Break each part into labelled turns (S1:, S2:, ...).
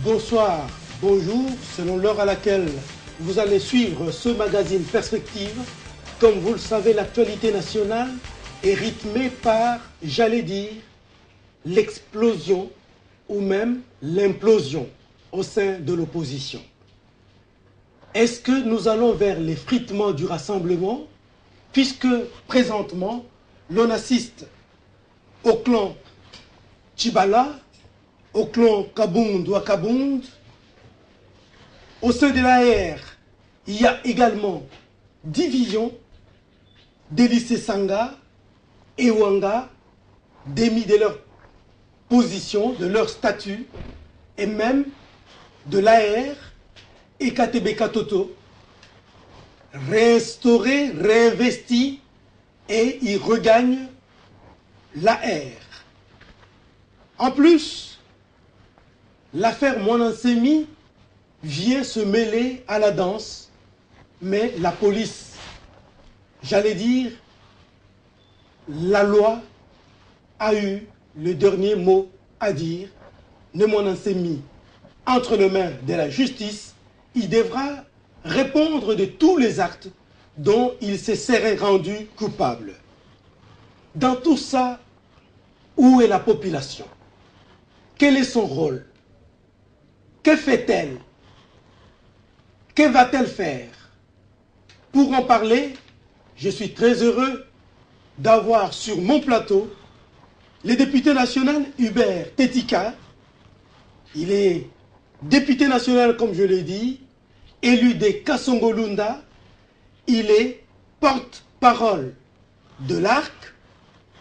S1: Bonsoir, bonjour, selon l'heure à laquelle vous allez suivre ce magazine Perspective. Comme vous le savez, l'actualité nationale est rythmée par, j'allais dire, l'explosion ou même l'implosion au sein de l'opposition. Est-ce que nous allons vers l'effritement du rassemblement, puisque présentement, l'on assiste au clan Tchibala, au clan Kabound ou Akabound. Au sein de l'AR, il y a également division des lycées Sanga et Ouanga, démis de leur position, de leur statut, et même de l'AR et KTB Katoto, réinstauré, réinvesti, et ils regagnent l'AR. En plus, l'affaire Mwanansemi vient se mêler à la danse, mais la police, j'allais dire, la loi a eu le dernier mot à dire. Ne Mwanansemi entre les mains de la justice, il devra répondre de tous les actes dont il se serait rendu coupable. Dans tout ça, où est la population? Quel est son rôle? Que fait-elle? Que va-t-elle faire? Pour en parler, je suis très heureux d'avoir sur mon plateau le député national Hubert Tetika. Il est député national, comme je l'ai dit, élu des Kasongolunda. Il est porte-parole de l'ARC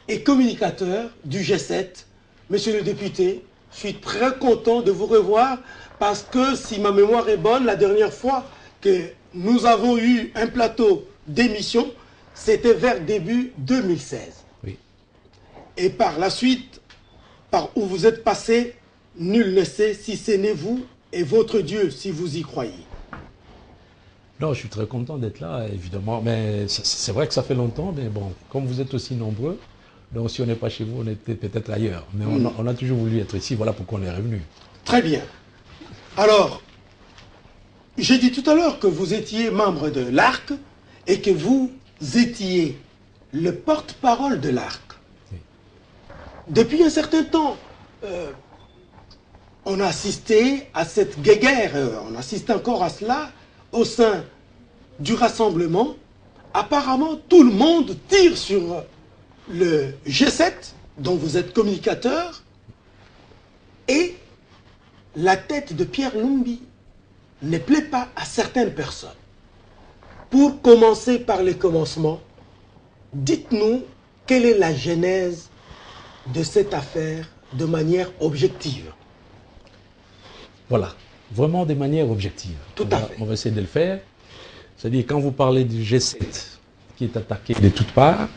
S1: et communicateur du G7. Monsieur le député, je suis très content de vous revoir parce que si ma mémoire est bonne, la dernière fois que nous avons eu un plateau d'émission, c'était vers début 2016.
S2: Oui.
S1: Et par la suite, par où vous êtes passé, nul ne sait si ce n'est vous et votre Dieu, si vous y croyez.
S2: Non, je suis très content d'être là, évidemment. Mais c'est vrai que ça fait longtemps, mais bon, comme vous êtes aussi nombreux, donc si on n'est pas chez vous, on était peut-être ailleurs. Mais on a toujours voulu être ici, voilà pourquoi on est revenu.
S1: Très bien. Alors, j'ai dit tout à l'heure que vous étiez membre de l'ARC et que vous étiez le porte-parole de l'ARC.
S2: Oui.
S1: Depuis un certain temps, on a assisté à cette guéguerre, on assiste encore à cela au sein du rassemblement. Apparemment, tout le monde tire sur le G7, dont vous êtes communicateur, et la tête de Pierre Lumbi ne plaît pas à certaines personnes. Pour commencer par les commencements, dites-nous quelle est la genèse de cette affaire de manière objective.
S2: Voilà, vraiment de manière objective.
S1: Tout à fait.
S2: On va essayer de le faire. C'est-à-dire, quand vous parlez du G7 qui est attaqué de toutes parts,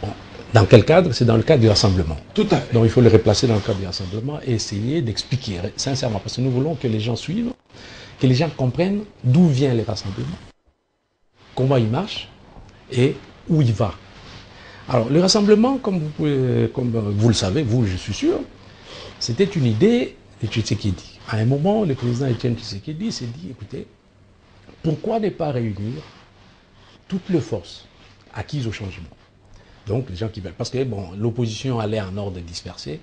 S2: bon, dans quel cadre? C'est dans le cadre du rassemblement.
S1: Tout à fait.
S2: Donc il faut le replacer dans le cadre du rassemblement et essayer d'expliquer sincèrement, parce que nous voulons que les gens suivent, que les gens comprennent d'où vient le rassemblement, comment il marche et où il va. Alors le rassemblement, comme vous le savez, vous je suis sûr, c'était une idée de Tshisekedi. À un moment, le président Etienne Tshisekedi s'est dit, écoutez, pourquoi ne pas réunir toutes les forces acquises au changement? Donc les gens qui veulent, parce que bon, l'opposition allait en ordre dispersé,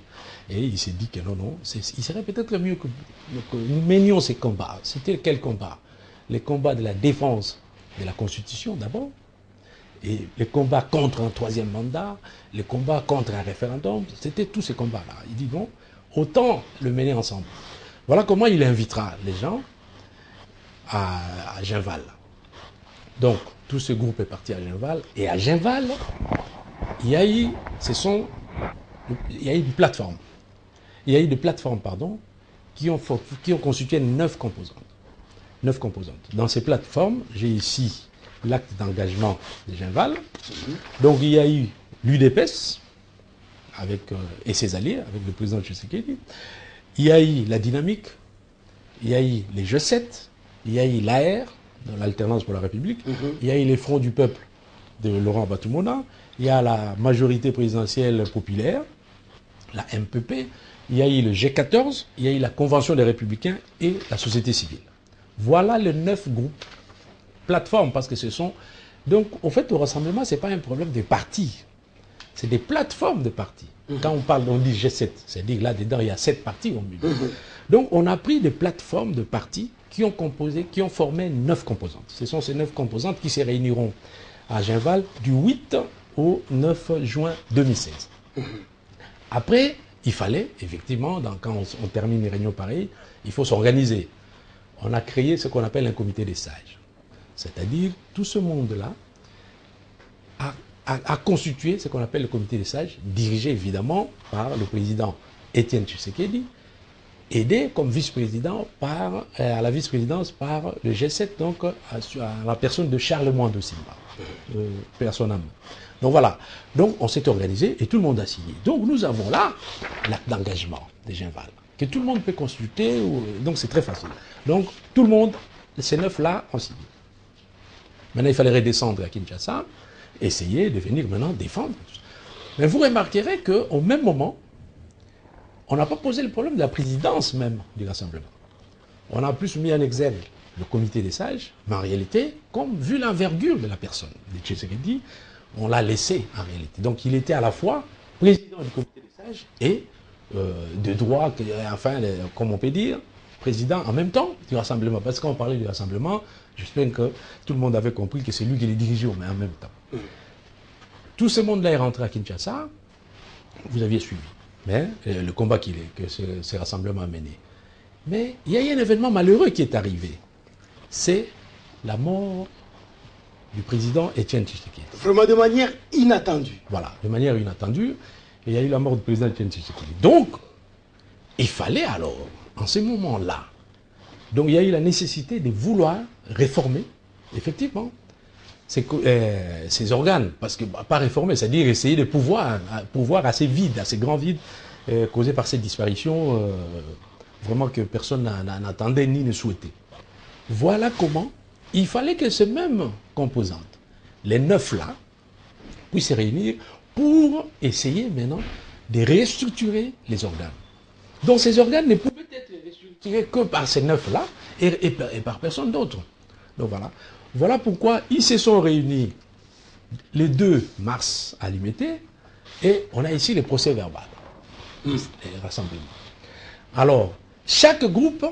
S2: et il s'est dit que non, il serait peut-être mieux que nous menions ces combats. C'était quel combat? Les combats de la défense de la Constitution d'abord, et les combats contre un troisième mandat, les combats contre un référendum, c'était tous ces combats-là. Il dit bon, autant le mener ensemble. Voilà comment il invitera les gens à Genval. Donc, tout ce groupe est parti à Genval, et à Genval, il y a eu une plateforme. Il y a eu des plateformes, qui ont constitué 9 composantes. 9 composantes. Dans ces plateformes, j'ai ici l'acte d'engagement de Genval. Donc, il y a eu l'UDPS, et ses alliés, avec le président Tshisekedi. Il y a eu la dynamique, il y a eu les G7, il y a eu l'AR, dans l'alternance pour la République, il y a eu les Fronts du peuple de Laurent Batumona, il y a la majorité présidentielle populaire, la MPP, il y a eu le G14, il y a eu la Convention des Républicains et la société civile. Voilà les 9 groupes, plateformes, parce que ce sont... Donc, au fait, le rassemblement, ce n'est pas un problème de partis. C'est des plateformes de partis. Quand on parle, on dit G7, c'est-à-dire là-dedans, il y a 7 partis au milieu. Donc, on a pris des plateformes de partis qui ont formé 9 composantes. Ce sont ces 9 composantes qui se réuniront à Genval du 8 au 9 juin 2016. Après, il fallait, effectivement, quand on termine une réunion pareille, il faut s'organiser. On a créé ce qu'on appelle un comité des sages. C'est-à-dire, tout ce monde-là a constitué ce qu'on appelle le comité des sages, dirigé évidemment par le président Étienne Tshisekedi, aidé comme vice-président à la vice-présidence par le G7, donc à la personne de Charles Mwando Simba, personne âme. Donc voilà, donc on s'est organisé et tout le monde a signé. Donc nous avons là l'acte d'engagement des Genval, que tout le monde peut consulter, donc c'est très facile. Donc tout le monde, ces 9-là ont signé. Maintenant il fallait redescendre à Kinshasa, essayer de venir maintenant défendre. Mais vous remarquerez qu'au même moment, on n'a pas posé le problème de la présidence même du rassemblement. On a plus mis en exergue le comité des sages, mais en réalité, comme vu l'envergure de la personne de Tshisekedi, on l'a laissé en réalité. Donc il était à la fois président du comité des sages et de droit, enfin, comme on peut dire, président en même temps du rassemblement. Parce que quand on parlait du rassemblement, j'espère que tout le monde avait compris que c'est lui qui les dirigeait, mais en même temps. Tout ce monde-là est rentré à Kinshasa, vous aviez suivi. Mais le combat que ce rassemblement a mené. Mais il y a eu un événement malheureux qui est arrivé. C'est la mort du président Étienne Tshisekedi.
S1: Vraiment de manière inattendue.
S2: Voilà, de manière inattendue. Et il y a eu la mort du président Étienne Tshisekedi. Donc, il fallait alors, en ce moment-là, donc il y a eu la nécessité de vouloir réformer, effectivement, ces organes, parce que pas réformer, c'est-à-dire essayer de pouvoir assez vide, assez grand vide, causé par cette disparition, vraiment que personne n'attendait ni ne souhaitait. Voilà comment il fallait que ces mêmes composantes, les 9 là, puissent se réunir pour essayer maintenant de restructurer les organes. Donc ces organes ne pouvaient être restructurés que par ces 9 là et par personne d'autre. Donc voilà. Voilà pourquoi ils se sont réunis le 2 mars à l'Imité et on a ici les procès verbaux, les rassemblements. Alors, chaque groupe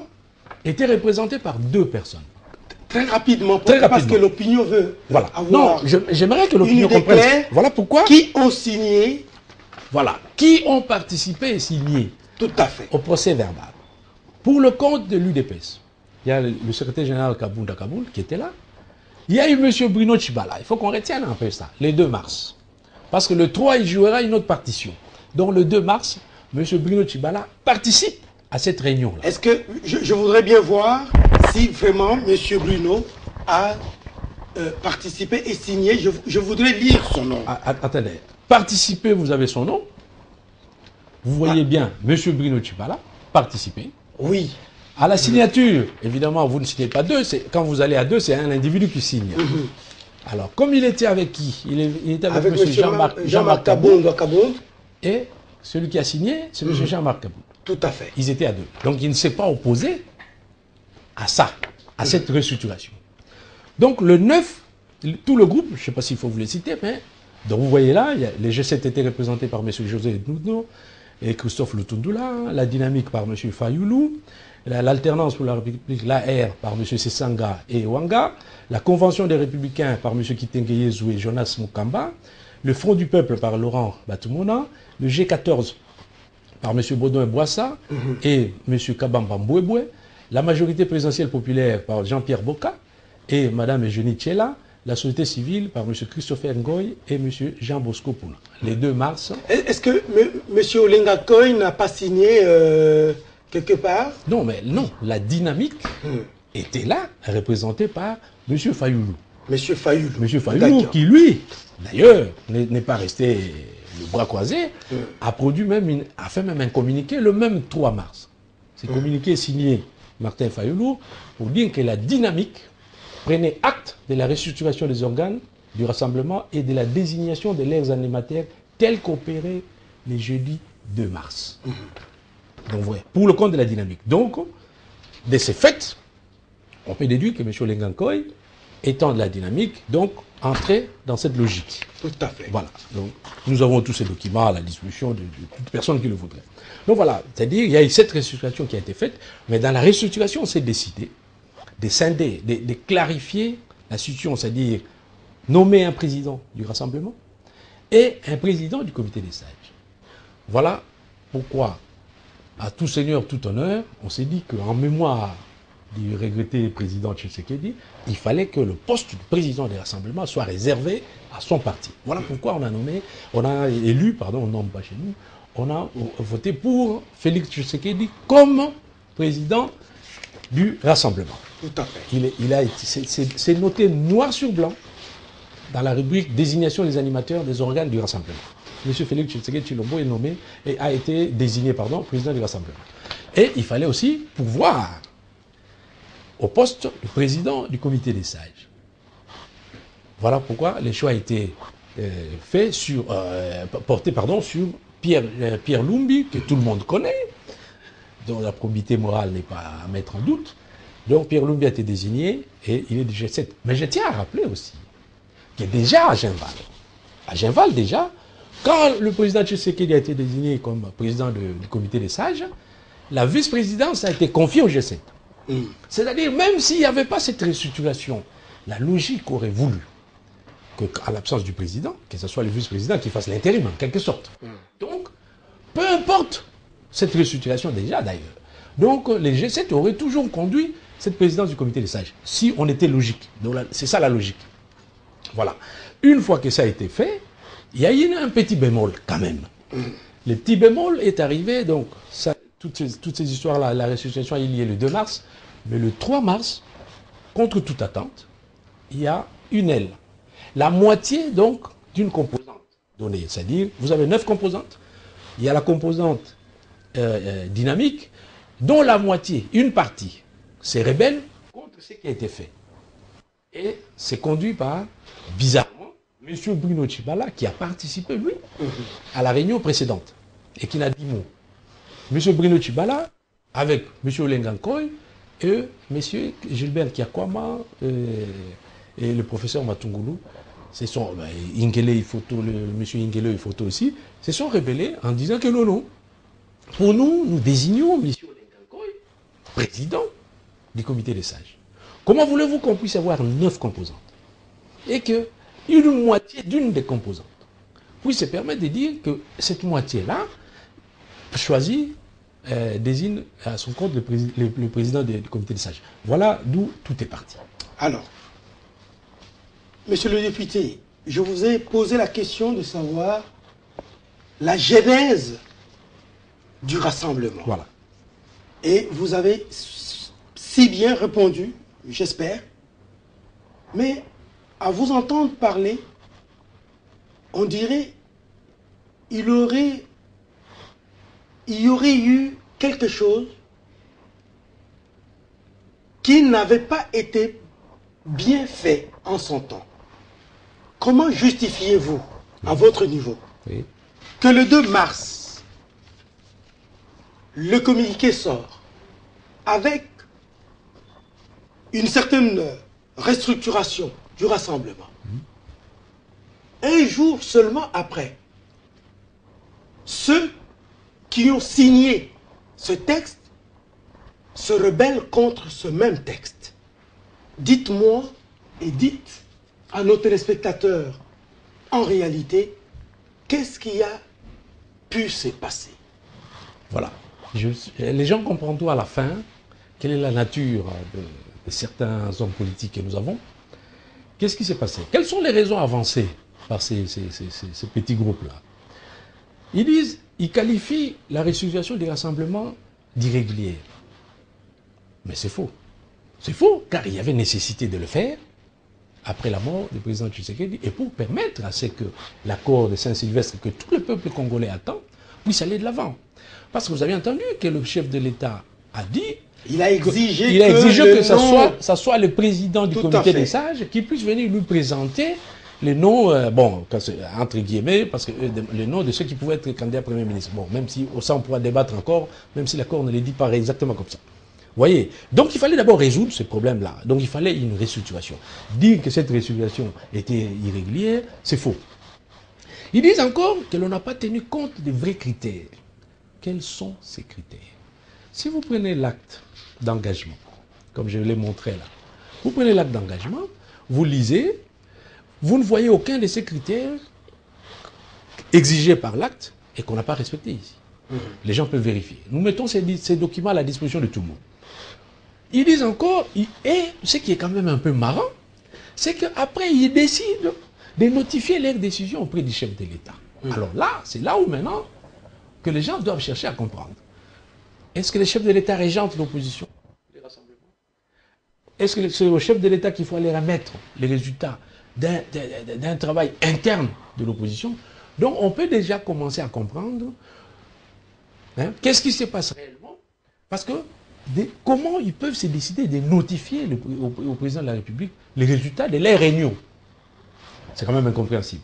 S2: était représenté par 2 personnes.
S1: Très rapidement, parce que l'opinion veut avoir.
S2: Non, j'aimerais que l'opinion comprenne. Voilà pourquoi.
S1: Qui ont signé.
S2: Voilà, qui ont participé et signé.
S1: Tout à fait.
S2: Au procès verbal. Pour le compte de l'UDPS, il y a le secrétaire général Kabounda Kaboul qui était là. Il y a eu M. Bruno Tshibala, il faut qu'on retienne un peu ça, le 2 mars. Parce que le 3, il jouera une autre partition. Donc le 2 mars, M. Bruno Tshibala participe à cette réunion-là.
S1: Est-ce que, je voudrais bien voir si vraiment M. Bruno a participé et signé, je voudrais lire son nom.
S2: Attendez, participer, vous avez son nom. Vous voyez bien, M. Bruno Tshibala, participer.
S1: Oui.
S2: À la signature, évidemment, vous ne signez pas 2. Quand vous allez à 2, c'est un individu qui signe. Alors, comme il était avec qui? Il était avec M. Jean-Marc Kabound. Et celui qui a signé, c'est M. Jean-Marc Kabound.
S1: Tout à fait.
S2: Ils étaient à 2. Donc, il ne s'est pas opposé à ça, à cette restructuration. Donc, le 9, tout le groupe, je ne sais pas s'il faut vous les citer, mais donc vous voyez là, les G7 étaient représentés par M. José Noudno et Christophe Lutundula, la dynamique par M. Fayoulou, l'alternance pour la République, l'AR par M. Sessanga et Wanga, la Convention des Républicains par M. Kitengeyezou et Jonas Mukamba, le Front du Peuple par Laurent Batumona, le G14 par M. Baudouin Boissa et M. Kabamba Mboueboué, la majorité présidentielle populaire par Jean-Pierre Boka et Mme Eugénie Tchela, la société civile par M. Christopher Ngoy et M. Jean Bosco Poula. Les 2 mars.
S1: Est-ce que M. Olenga Koy n'a pas signé quelque part?
S2: Non, mais non, la dynamique était là, représentée par M. Fayoulou.
S1: M. Fayoulou.
S2: M. Fayoulou, qui lui, d'ailleurs, n'est pas resté le bras croisé, a fait même un communiqué le même 3 mars. Ce communiqué signé Martin Fayoulou pour dire que la dynamique prenait acte de la restructuration des organes du rassemblement et de la désignation de leurs animateurs tels qu'opérés les jeudis 2 mars. Donc, ouais, pour le compte de la dynamique. Donc, de ces faits, on peut déduire que M. Lengankoy, étant de la dynamique, donc, entrait dans cette logique.
S1: Tout à fait.
S2: Voilà. Donc, nous avons tous ces documents à la disposition de toute personne qui le voudrait. Donc voilà, c'est-à-dire il y a eu cette restructuration qui a été faite, mais dans la restructuration, on s'est décidé de scinder, de clarifier la situation, c'est-à-dire nommer un président du Rassemblement et un président du comité des sages. Voilà pourquoi, à tout seigneur, tout honneur, on s'est dit qu'en mémoire du regretté président Tshisekedi, il fallait que le poste de président du Rassemblement soit réservé à son parti. Voilà pourquoi on a élu, on nomme pas chez nous, on a voté pour Félix Tshisekedi comme président du Rassemblement.
S1: Tout à fait.
S2: C'est noté noir sur blanc dans la rubrique désignation des animateurs des organes du Rassemblement. M. Félix Tshisekedi Tshilombo est nommé et a été désigné président du Rassemblement. Et il fallait aussi pourvoir au poste de président du comité des sages. Voilà pourquoi les choix a été porté sur Pierre Lumbi, que tout le monde connaît, dont la probité morale n'est pas à mettre en doute. Donc Pierre Lumbi a été désigné et il est du G7. Mais je tiens à rappeler aussi qu'il est déjà à Genval. À Genval, déjà, quand le président Tshisekedi a été désigné comme président du comité des sages, la vice-présidence a été confiée au G7. C'est-à-dire, même s'il n'y avait pas cette restructuration, la logique aurait voulu qu'à l'absence du président, que ce soit le vice-président qui fasse l'intérim, en quelque sorte. Donc, peu importe cette restructuration déjà, d'ailleurs. Donc, les G7 auraient toujours conduit cette présidence du comité des sages, si on était logique. Donc, c'est ça la logique. Voilà. Une fois que ça a été fait, il y a eu un petit bémol, quand même. Le petit bémol est arrivé, donc, toutes ces histoires-là, la restructuration est liée le 2 mars, mais le 3 mars, contre toute attente, il y a une aile. La moitié, donc, d'une composante donnée. C'est-à-dire, vous avez 9 composantes. Il y a la composante dynamique, dont la moitié, une partie, c'est rebelle contre ce qui a été fait. Et c'est conduit par, bizarrement, M. Bruno Tshibala, qui a participé, lui, à la réunion précédente, et qui n'a dit mot. M. Bruno Tshibala, avec M. Lengankoy, et M. Gilbert Kiakwama, et le professeur Matungulu, Ingele Ifoto, M. Ingele Ifoto aussi, se sont rebellés en disant que non. Pour nous, nous désignons M. Lengankoy président du comité des sages. Comment voulez-vous qu'on puisse avoir 9 composantes et qu'une moitié d'une des composantes puisse se permettre de dire que cette moitié-là désigne à son compte le président du comité des sages. Voilà d'où tout est parti.
S1: Alors, monsieur le député, je vous ai posé la question de savoir la genèse du rassemblement.
S2: Voilà.
S1: Et vous avez si bien répondu, j'espère. Mais à vous entendre parler, on dirait il y aurait eu quelque chose qui n'avait pas été bien fait en son temps. Comment justifiez-vous, à votre niveau, que le 2 mars, le communiqué sort avec une certaine restructuration du rassemblement? Un jour seulement après, ceux qui ont signé ce texte se rebellent contre ce même texte. Dites-moi et dites à nos téléspectateurs, en réalité, qu'est-ce qui a pu se passer?
S2: Voilà. Les gens comprendront à la fin quelle est la nature de certains hommes politiques que nous avons. Qu'est-ce qui s'est passé? Quelles sont les raisons avancées par ces petits groupes-là? Ils qualifient la restructuration des rassemblements d'irrégulière. Mais c'est faux. C'est faux, car il y avait nécessité de le faire après la mort du président Tshisekedi et pour permettre à ce que l'accord de Saint-Sylvestre que tout le peuple congolais attend puisse aller de l'avant. Parce que vous avez entendu que le chef de l'État a dit...
S1: Il a exigé
S2: que ça soit le président du comité des sages qui puisse venir lui présenter les noms, bon, entre guillemets, parce que les noms de ceux qui pouvaient être candidats à Premier ministre. Bon, même si ça on pourra débattre encore, même si l'accord ne les dit pas exactement comme ça. Vous voyez? Donc il fallait d'abord résoudre ce problème-là. Donc il fallait une restructuration. Dire que cette restructuration était irrégulière, c'est faux. Ils disent encore que l'on n'a pas tenu compte des vrais critères. Quels sont ces critères? Si vous prenez l'acte d'engagement, comme je l'ai montré là, vous prenez l'acte d'engagement, vous lisez, vous ne voyez aucun de ces critères exigés par l'acte et qu'on n'a pas respecté ici. Les gens peuvent vérifier. Nous mettons ces documents à la disposition de tout le monde. Ils disent encore, et ce qui est quand même un peu marrant, c'est qu'après ils décident de notifier leurs décisions auprès du chef de l'État. Alors là, c'est là où maintenant que les gens doivent chercher à comprendre. Est-ce que le chef de l'État régente l'opposition? Est-ce que c'est au chef de l'État qu'il faut aller remettre les résultats d'un travail interne de l'opposition? Donc on peut déjà commencer à comprendre qu'est-ce qui se passe réellement. Parce que comment ils peuvent se décider de notifier au président de la République les résultats de leurs réunions? C'est quand même incompréhensible.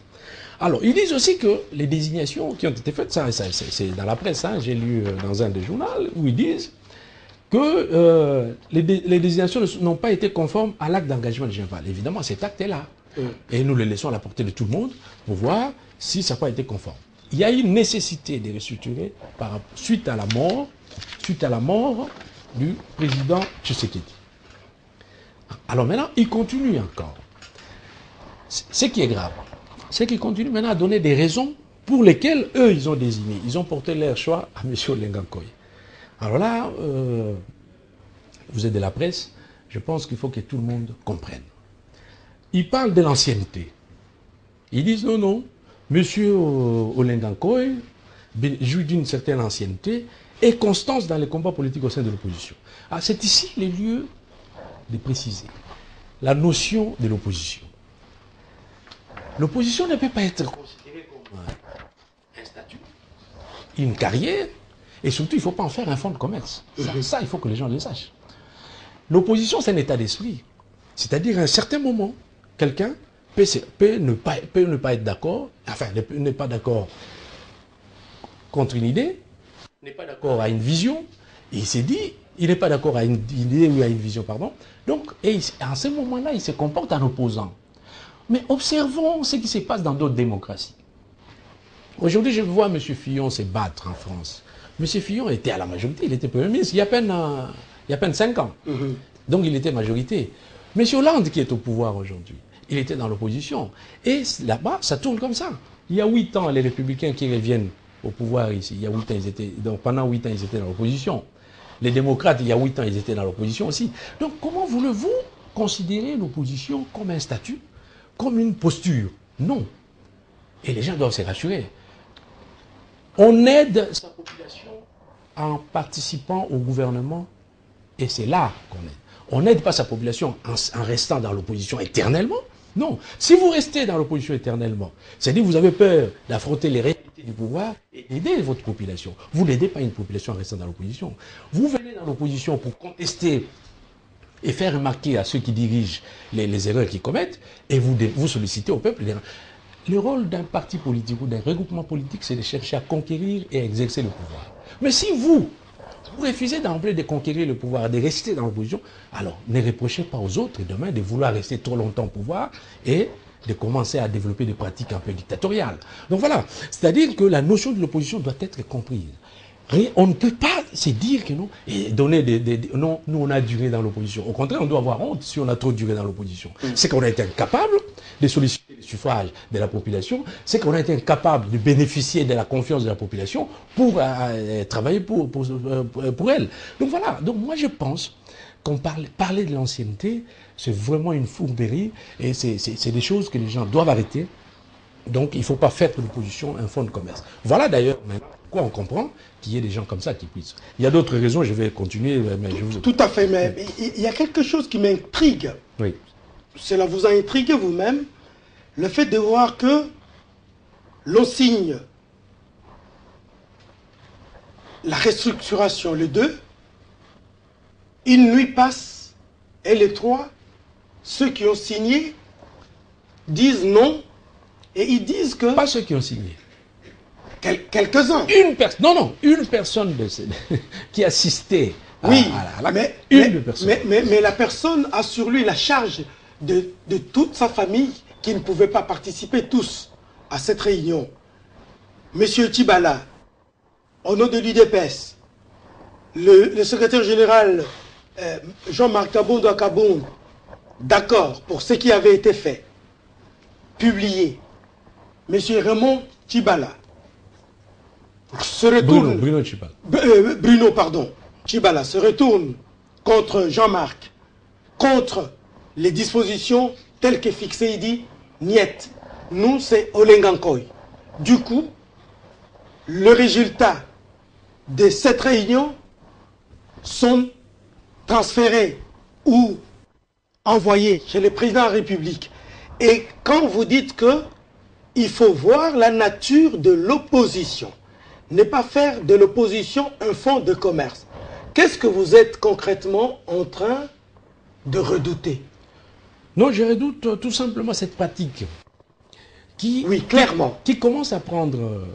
S2: Alors, ils disent aussi que les désignations qui ont été faites, ça c'est dans la presse, hein, j'ai lu dans un des journaux, où ils disent que les désignations n'ont pas été conformes à l'acte d'engagement de général. Évidemment, cet acte est là. Et nous le laissons à la portée de tout le monde pour voir si ça n'a pas été conforme. Il y a une nécessité de restructurer suite à la mort du président Tshisekedi. Alors maintenant, il continue encore. Ce qui est grave, c'est qu'ils continuent maintenant à donner des raisons pour lesquelles eux, ils ont désigné. Ils ont porté leur choix à M. Olenga Nkoy. Alors là, vous êtes de la presse, je pense qu'il faut que tout le monde comprenne. Ils parlent de l'ancienneté. Ils disent non, M. Olenga Nkoy jouit d'une certaine ancienneté et constance dans les combats politiques au sein de l'opposition. C'est ici le lieu de préciser la notion de l'opposition. L'opposition ne peut pas être considérée comme un statut, une carrière, et surtout, il ne faut pas en faire un fonds de commerce. Ça, il faut que les gens le sachent. L'opposition, c'est un état d'esprit. C'est-à-dire, à un certain moment, quelqu'un peut ne pas être d'accord, enfin, n'est pas d'accord contre une idée, n'est pas d'accord à une vision, et il s'est dit, il n'est pas d'accord à une idée ou à une vision, pardon. Donc, et à ce moment-là, il se comporte en opposant. Mais observons ce qui se passe dans d'autres démocraties. Aujourd'hui, je vois M. Fillon se battre en France. M. Fillon était à la majorité, il était Premier ministre il y a à peine 5 ans. Donc il était majorité. M. Hollande qui est au pouvoir aujourd'hui, il était dans l'opposition. Et là-bas, ça tourne comme ça. Il y a 8 ans, les Républicains qui reviennent au pouvoir ici, il y a 8 ans, donc pendant 8 ans, ils étaient dans l'opposition. Les démocrates, il y a 8 ans, ils étaient dans l'opposition aussi. Donc comment voulez-vous considérer l'opposition comme un statut, comme une posture? Non. Et les gens doivent se rassurer. On aide sa population en participant au gouvernement, et c'est là qu'on aide. On n'aide pas sa population en restant dans l'opposition éternellement. Non. Si vous restez dans l'opposition éternellement, c'est-à-dire que vous avez peur d'affronter les réalités du pouvoir et d'aider votre population. Vous n'aidez pas une population en restant dans l'opposition. Vous venez dans l'opposition pour contester et faire remarquer à ceux qui dirigent les erreurs qu'ils commettent, et vous sollicitez au peuple. Le rôle d'un parti politique ou d'un regroupement politique, c'est de chercher à conquérir et à exercer le pouvoir. Mais si vous refusez d'emblée de conquérir le pouvoir, de rester dans l'opposition, alors ne reprochez pas aux autres demain de vouloir rester trop longtemps au pouvoir et de commencer à développer des pratiques un peu dictatoriales. Donc voilà, c'est-à-dire que la notion de l'opposition doit être comprise. On ne peut pas se dire que non, et donner non, nous on a duré dans l'opposition. Au contraire, on doit avoir honte si on a trop duré dans l'opposition. C'est qu'on a été incapable de solliciter le suffrage de la population, c'est qu'on a été incapable de bénéficier de la confiance de la population pour travailler pour elle. Donc voilà, donc moi je pense qu'on parler de l'ancienneté, c'est vraiment une fourberie, et c'est des choses que les gens doivent arrêter. Donc il ne faut pas faire de l'opposition un fonds de commerce. Voilà d'ailleurs pourquoi on comprend qu'il y ait des gens comme ça qui puissent. Il y a d'autres raisons, je vais continuer, mais je vous...
S1: Tout à fait, mais il y a quelque chose qui m'intrigue.
S2: Oui.
S1: Cela vous a intrigué vous-même, le fait de voir que l'on signe la restructuration, les 2, une nuit passe, et les 3, ceux qui ont signé, disent non et ils disent que...
S2: Pas ceux qui ont signé.
S1: Quelques-uns.
S2: Une personne qui assistait
S1: oui, mais la personne a sur lui la charge de toute sa famille qui ne pouvait pas participer tous à cette réunion. Monsieur Tchibala, au nom de l'UDPS, le secrétaire général Jean-Marc Kabondo Akabondo, d'accord pour ce qui avait été fait, publié. Monsieur Raymond Tchibala se retourne... Bruno, pardon. Tchibala se retourne contre Jean-Marc, contre les dispositions telles que fixées. Il dit, niet, nous c'est Olengankoy. Du coup, le résultat de cette réunion sont transférés ou envoyés chez le président de la République. Et quand vous dites que il faut voir la nature de l'opposition, ne pas faire de l'opposition un fonds de commerce. Qu'est-ce que vous êtes concrètement en train de redouter?
S2: Non, je redoute tout simplement cette pratique qui,
S1: oui, clairement,
S2: qui commence à prendre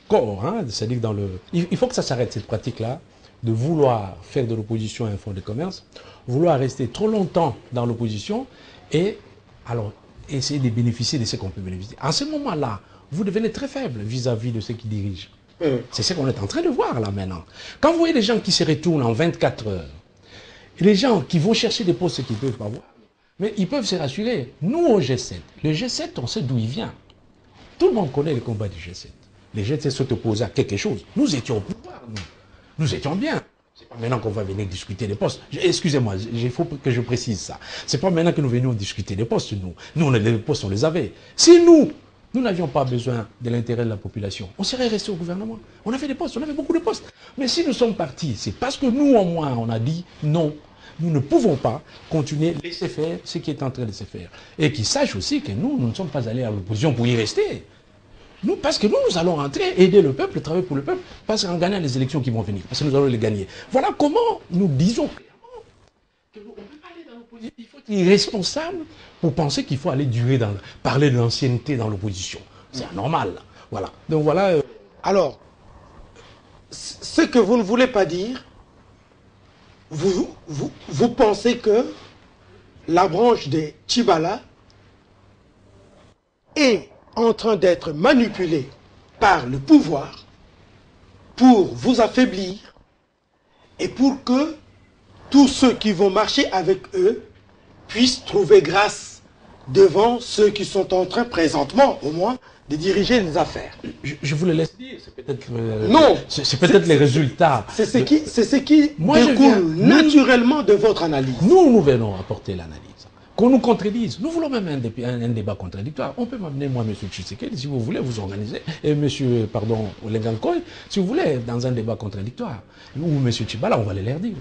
S2: corps. Hein, c'est-à-dire dans le... Il faut que ça s'arrête, cette pratique-là, de vouloir faire de l'opposition un fonds de commerce, vouloir rester trop longtemps dans l'opposition et alors essayer de bénéficier de ce qu'on peut bénéficier. En ce moment-là, vous devenez très faible vis-à-vis de ceux qui dirigent. C'est ce qu'on est en train de voir là maintenant. Quand vous voyez des gens qui se retournent en 24 heures, et les gens qui vont chercher des postes qu'ils ne peuvent pas voir, mais ils peuvent se rassurer. Nous au G7, le G7, on sait d'où il vient. Tout le monde connaît le combat du G7. Les G7 sont opposés à quelque chose. Nous étions au pouvoir, nous. Nous étions bien. C'est pas maintenant qu'on va venir discuter des postes. Excusez-moi, il faut que je précise ça. C'est pas maintenant que nous venions discuter des postes, nous. Nous, les postes, on les avait. Si nous n'avions pas besoin de l'intérêt de la population, on serait resté au gouvernement. On avait des postes, on avait beaucoup de postes. Mais si nous sommes partis, c'est parce que nous, au moins, on a dit non. Nous ne pouvons pas continuer à laisser faire ce qui est en train de se faire. Et qu'ils sachent aussi que nous ne sommes pas allés à l'opposition pour y rester. Nous, parce que nous allons rentrer, aider le peuple, travailler pour le peuple, parce qu'en gagnant les élections qui vont venir, parce que nous allons les gagner. Voilà comment nous disons clairement qu'on ne peut pas aller dans l'opposition. Il faut être irresponsable pour penser qu'il faut aller parler de l'ancienneté dans l'opposition. C'est anormal. Voilà. Donc voilà.
S1: Alors, ce que vous ne voulez pas dire, vous pensez que la branche des Tchibala est en train d'être manipulée par le pouvoir pour vous affaiblir et pour que tous ceux qui vont marcher avec eux puissent trouver grâce devant ceux qui sont en train, présentement au moins, de diriger les affaires.
S2: Je vous le laisse dire, c'est peut-être
S1: non,
S2: c'est peut-être les résultats.
S1: C'est ce qui découle naturellement de votre analyse.
S2: Nous venons apporter l'analyse. Qu'on nous contredise. Nous voulons même un débat contradictoire. On peut m'amener, moi, M. Tshisekedi, si vous voulez, vous organiser, et M. Olengankoy, si vous voulez, dans un débat contradictoire. Ou M. Tchibala, on va les leur dire.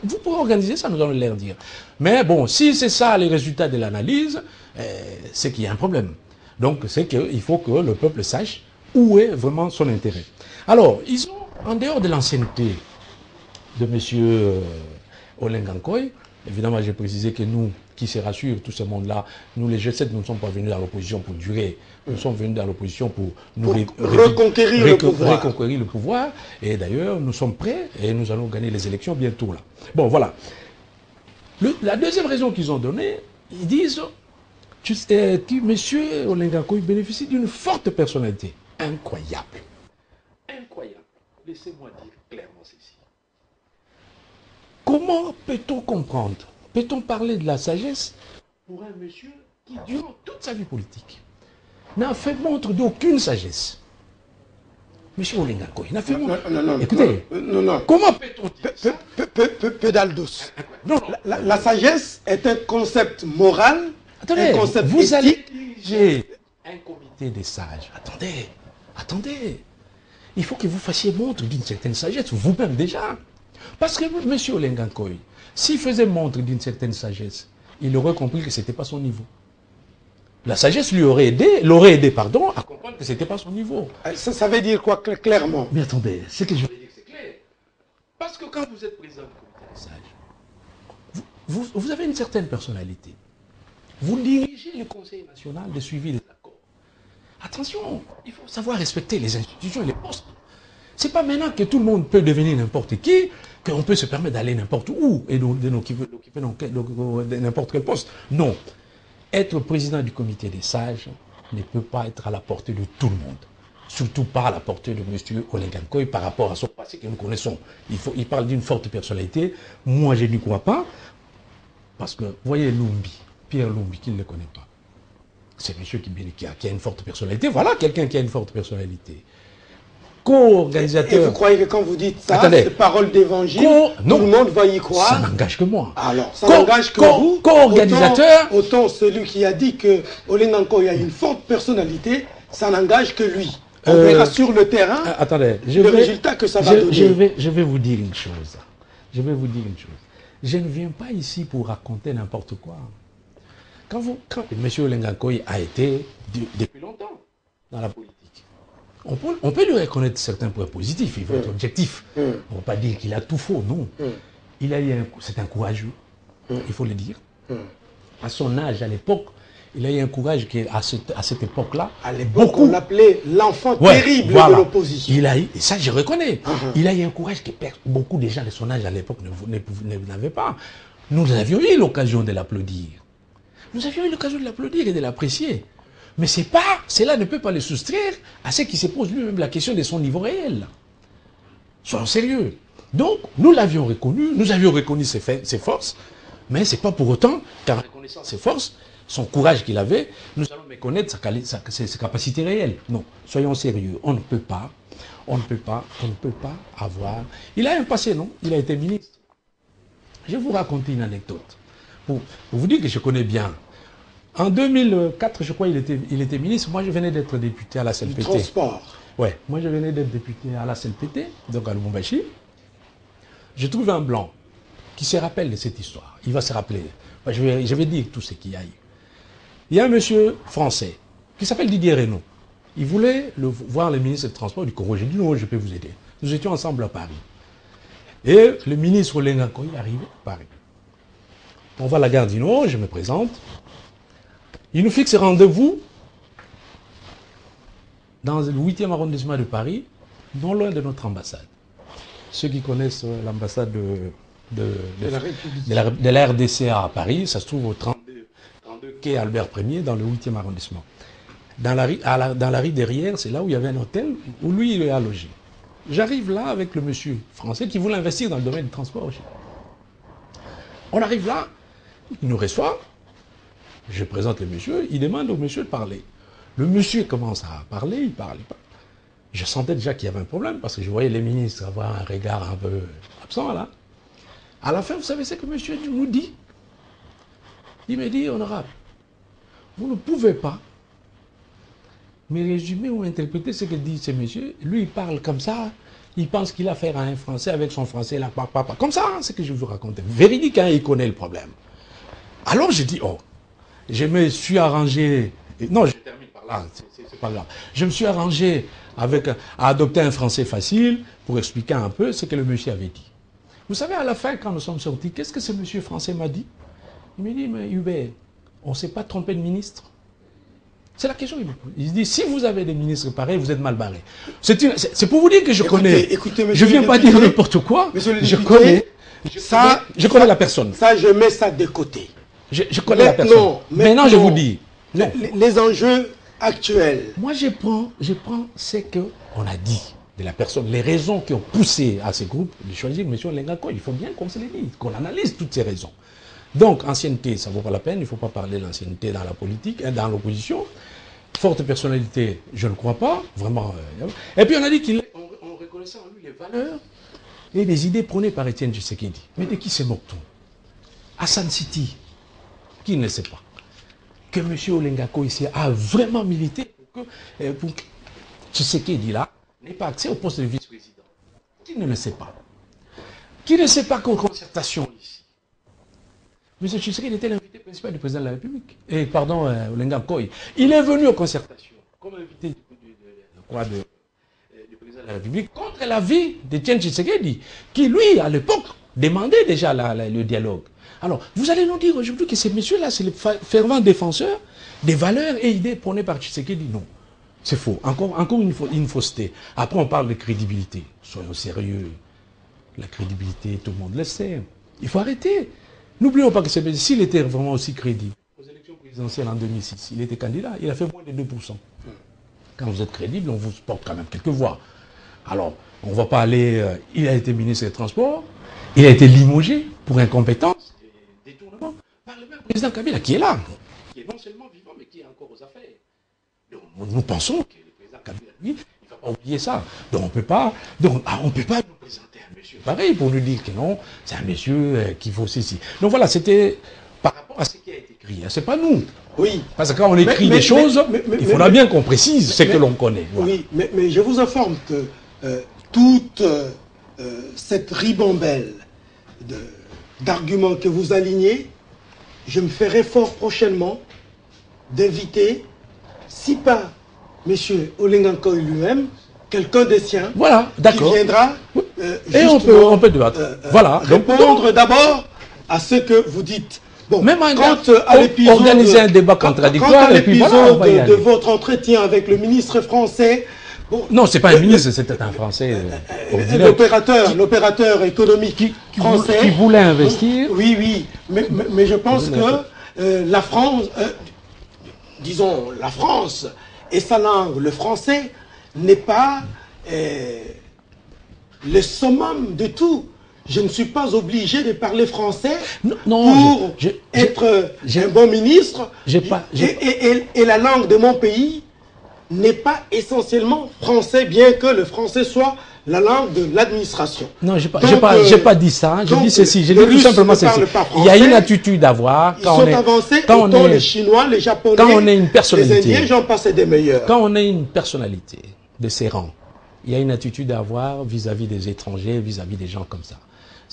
S2: Vous pouvez organiser ça, nous allons leur dire. Mais bon, si c'est ça les résultats de l'analyse, c'est qu'il y a un problème. Donc, c'est qu'il faut que le peuple sache où est vraiment son intérêt. Alors, ils ont, en dehors de l'ancienneté de M. Olengankoy, évidemment, j'ai précisé que nous, qui se rassurent, tout ce monde-là, nous les G7, nous ne sommes pas venus dans l'opposition pour durer. Nous sommes venus dans l'opposition pour
S1: reconquérir
S2: le pouvoir. Et d'ailleurs, nous sommes prêts et nous allons gagner les élections bientôt là. Bon, voilà. La deuxième raison qu'ils ont donnée, ils disent que M. Olengankoy bénéficie d'une forte personnalité. Incroyable. Incroyable. Laissez-moi dire clairement ceci. Comment peut-on comprendre? Peut-on parler de la sagesse pour un monsieur qui, durant toute sa vie politique, n'a fait montre d'aucune sagesse? Monsieur Olengankoy, il n'a fait montre...
S1: Non,
S2: écoutez,
S1: non.
S2: Comment peut-on dire ça?
S1: Pédale douce. La sagesse est un concept moral,
S2: attendez,
S1: un concept
S2: vous
S1: éthique.
S2: Allez diriger un comité des sages. Attendez. Il faut que vous fassiez montre d'une certaine sagesse, vous-même déjà. Parce que M. Olengankoy, s'il faisait montre d'une certaine sagesse, il aurait compris que ce n'était pas son niveau. La sagesse l'aurait aidé, à comprendre que ce n'était pas son niveau.
S1: Ça veut dire quoi clairement?
S2: Mais attendez, ce que je veux dire, c'est clair. Parce que quand vous êtes président du comité des sages, vous avez une certaine personnalité. Vous dirigez diriger le Conseil national de suivi des accords. Attention, il faut savoir respecter les institutions et les postes. C'est pas maintenant que tout le monde peut devenir n'importe qui, qu'on peut se permettre d'aller n'importe où et d'occuper n'importe quel poste. Non. Être président du comité des sages ne peut pas être à la portée de tout le monde. Surtout pas à la portée de M. Olenga Nkoy par rapport à son passé que nous connaissons. Il parle d'une forte personnalité. Moi, je n'y crois pas. Parce que, voyez Lumbi, Pierre Lumbi, qui ne le connaît pas. C'est monsieur qui a une forte personnalité. Voilà quelqu'un qui a une forte personnalité. Co-organisateur.
S1: Et vous croyez que quand vous dites ça, c'est parole d'évangile, tout le monde va y croire?
S2: Ça n'engage que moi.
S1: Alors, ça n'engage que vous.
S2: Co-organisateur.
S1: Autant celui qui a dit que Olenga Nkoy a une forte personnalité, ça n'engage que lui. On verra sur le terrain le résultat que ça va donner.
S2: Je vais vous dire une chose. Je ne viens pas ici pour raconter n'importe quoi. Quand M. Olenga Nkoy a été depuis longtemps dans la politique, on peut lui reconnaître certains points positifs, il faut être objectif. On ne va pas dire qu'il a tout faux, non. C'est un courageux, il faut le dire. À son âge, à l'époque, il a eu un courage qui, à cette époque-là,
S1: à l'époque, on l'appelait l'enfant terrible de l'opposition.
S2: Et ça, je reconnais. Il a eu un courage que beaucoup de gens de son âge à l'époque n'avaient pas. Nous avions eu l'occasion de l'applaudir. Nous avions eu l'occasion de l'applaudir et de l'apprécier. Mais cela ne peut pas le soustraire à ce qui se pose lui-même la question de son niveau réel. Soyons sérieux. Donc, nous l'avions reconnu, nous avions reconnu ses forces, mais ce n'est pas pour autant qu'en reconnaissant ses forces, son courage qu'il avait, nous allons méconnaître ses capacités réelles. Non, soyons sérieux. On ne peut pas avoir... Il a un passé, non? Il a été ministre. Je vais vous raconter une anecdote. Pour vous dire que je connais bien. En 2004, je crois, il était ministre. Moi, je venais d'être député à la CLPT.
S1: Du transport.
S2: Ouais, moi, je venais d'être député à la CLPT, donc à Lubumbashi. Je trouve un blanc qui se rappelle de cette histoire. Il va se rappeler. Je vais dire tout ce qu'il y a eu. Il y a un monsieur français qui s'appelle Didier Reynaud. Il voulait voir le ministre des Transports du Congo. J'ai dit non, je peux vous aider. Nous étions ensemble à Paris. Et le ministre Olenga Nkoy est arrivé à Paris. On va à la gare du Nord, je me présente. Il nous fixe rendez-vous dans le 8e arrondissement de Paris, non loin de notre ambassade. Ceux qui connaissent l'ambassade de la RDC à Paris, ça se trouve au 32 quai Albert Ier, dans le 8e arrondissement. Dans la rue derrière, c'est là où il y avait un hôtel où lui, il est à loger. J'arrive là avec le monsieur français qui voulait investir dans le domaine du transport aussi. On arrive là, il nous reçoit, je présente le monsieur, il demande au monsieur de parler. Le monsieur commence à parler, il parle pas. Je sentais déjà qu'il y avait un problème parce que je voyais les ministres avoir un regard un peu absent là. À la fin, vous savez ce que monsieur nous dit? Il me dit, honorable, vous ne pouvez pas me résumer ou interpréter ce que dit ce monsieur. Lui, il parle comme ça, il pense qu'il a affaire à un Français avec son français là, papa. Comme ça, hein, c'est ce que je vous raconte. Véridique, hein, il connaît le problème. Alors je dis, oh, je me suis arrangé, non, je termine par là, c'est pas grave. Je me suis arrangé à adopter un français facile pour expliquer un peu ce que le monsieur avait dit. Vous savez, à la fin, quand nous sommes sortis, qu'est-ce que ce monsieur français m'a dit? Il m'a dit, mais Hubert, on ne s'est pas trompé de ministre. C'est la question qu'il me pose. Il dit, si vous avez des ministres pareils, vous êtes mal barrés. C'est pour vous dire que je connais.
S1: Écoutez,
S2: je ne viens pas dire n'importe quoi. Je connais la personne.
S1: Ça, je mets ça de côté.
S2: Je connais la personne. Maintenant, je vous dis. Non.
S1: Les enjeux actuels.
S2: Moi, je prends ce qu'on a dit de la personne, les raisons qui ont poussé à ces groupes de choisir M. Olenga Nkoy. Il faut bien qu'on se les dise, qu'on analyse toutes ces raisons. Donc, ancienneté, ça ne vaut pas la peine. Il ne faut pas parler de l'ancienneté dans la politique, dans l'opposition. Forte personnalité, je ne crois pas. Vraiment. Et puis, on a dit qu'on reconnaissait en lui les valeurs et les idées prônées par Étienne Tshisekedi. Mais de qui se moque-t-on? Hassan City, qui ne le sait pas que M. Olenga Nkoy a vraiment milité pour que Tshisekedi là n'ait pas accès au poste de vice-président. Qui ne le sait pas? Qui ne sait pas qu'aux concertations ici, M. Tshisekedi était l'invité principal du président de la République. Olenga Nkoy. Il est venu aux concertations comme invité du président de la République contre l'avis d'Étienne Tshisekedi, qui lui, à l'époque, demandait déjà le dialogue. Alors, vous allez nous dire aujourd'hui que ces messieurs-là, c'est les fervents défenseurs des valeurs et idées prônées par Tshisekedi. Non, c'est faux. Encore une fausseté. Après, on parle de crédibilité. Soyons sérieux. La crédibilité, tout le monde le sait. Il faut arrêter. N'oublions pas que s'il était vraiment aussi crédible, aux élections présidentielles en 2006, il était candidat, il a fait moins de 2%. Quand vous êtes crédible, on vous porte quand même quelques voix. Alors, on ne va pas aller... il a été ministre des Transports, il a été limogé pour incompétence et détournement par le même président Kabila, qui est là, qui est non seulement vivant, mais qui est encore aux affaires. Donc, nous pensons que le président Kabila, lui, il ne va pas oublier ça. Donc, on ne peut pas nous présenter un monsieur pareil pour nous dire que non, c'est un monsieur qu'il faut ceci. Donc voilà, c'était par rapport à ce qui a été écrit. Ce n'est pas nous.
S1: Oui.
S2: Parce que quand on écrit des choses, il faudra bien qu'on précise ce que l'on connaît. Voilà.
S1: Oui, mais je vous informe que toute cette ribambelle d'arguments que vous alignez, je me ferai fort prochainement d'inviter, si pas M. Olengankoy lui-même, quelqu'un des siens,
S2: voilà,
S1: qui viendra
S2: et on peut débattre. Voilà.
S1: Répondre d'abord à ce que vous dites. Bon,
S2: même
S1: quant à l'épisode,
S2: organiser un débat contradictoire, et puis voilà,
S1: de votre entretien avec le ministre français. Bon,
S2: non, c'est pas un ministre, c'était un Français.
S1: L'opérateur économique français.
S2: Qui voulait investir.
S1: Oui, mais je pense que la France, disons, la France et sa langue, le français, n'est pas le summum de tout. Je ne suis pas obligé de parler français pour être un bon ministre. Et la langue de mon pays n'est pas essentiellement français, bien que le français soit la langue de l'administration.
S2: Non, j'ai pas dit ça. Je dis ceci. Je dis tout simplement ceci. Il y a une attitude à avoir.
S1: Ils sont avancés autant les Chinois, les Japonais,
S2: quand on est une personnalité,
S1: les Indiens, j'en passe des meilleurs.
S2: Quand on est une personnalité de ces rangs, il y a une attitude à avoir vis-à-vis des étrangers, vis-à-vis des gens comme ça.